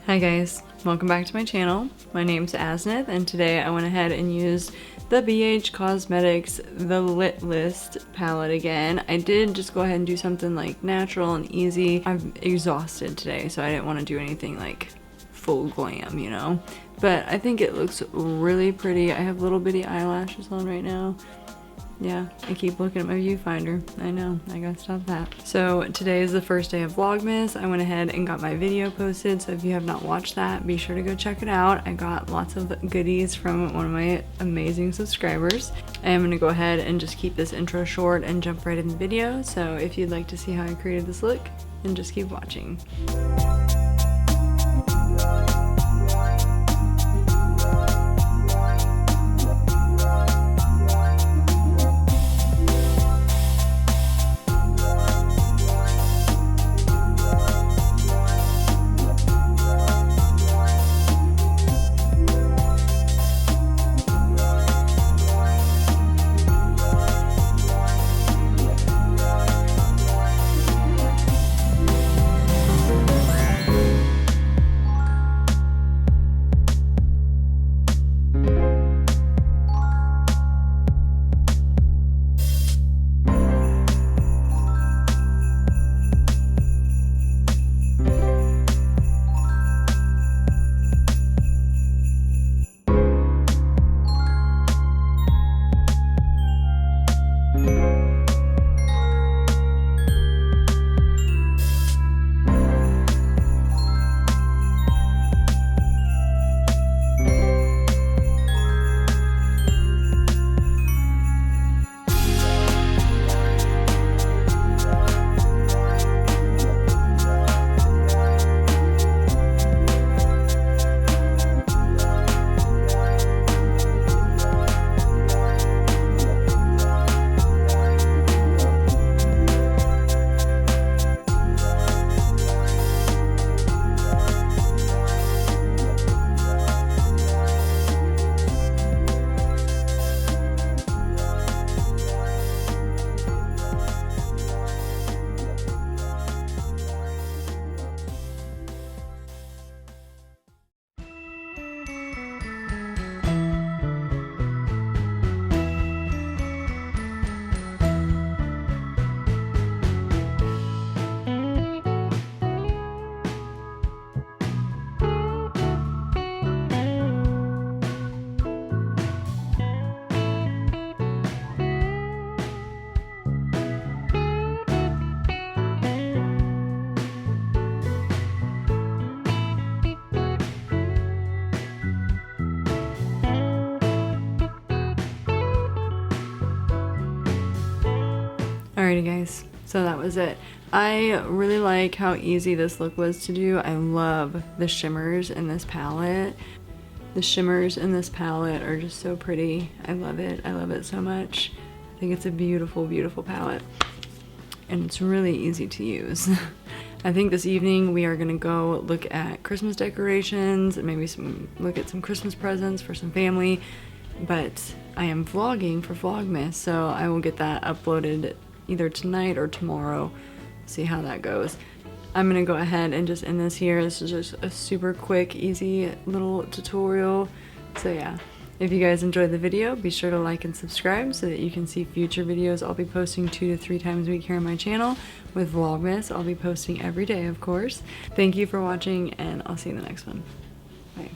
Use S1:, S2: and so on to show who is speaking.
S1: Hi guys, welcome back to my channel. My name's Asnith and today I went ahead and used the BH Cosmetics The Lit List palette again. I did just go ahead and do something like natural and easy. I'm exhausted today, so I didn't want to do anything like full glam, you know? But I think it looks really pretty. I have little bitty eyelashes on right now. Yeah, I keep looking at my viewfinder. I know, I gotta stop that. So today is the first day of Vlogmas. I went ahead and got my video posted, so if you have not watched that, be sure to go check it out. I got lots of goodies from one of my amazing subscribers. I am gonna go ahead and just keep this intro short and jump right in the video. So if you'd like to see how I created this look, then just keep watching. Alrighty guys, so that was it. I really like how easy this look was to do. I love the shimmers in this palette. The shimmers in this palette are just so pretty. I love it. I love it so much. I think it's a beautiful, beautiful palette. And it's really easy to use. I think this evening we are gonna go look at Christmas decorations, and maybe look at some Christmas presents for some family. But I am vlogging for Vlogmas, so I will get that uploaded either tonight or tomorrow. See how that goes. I'm gonna go ahead and just end this here. This is just a super quick, easy little tutorial. So yeah, if you guys enjoyed the video, be sure to like and subscribe so that you can see future videos. I'll be posting 2 to 3 times a week here on my channel. With Vlogmas, I'll be posting every day, of course. Thank you for watching, and I'll see you in the next one. Bye.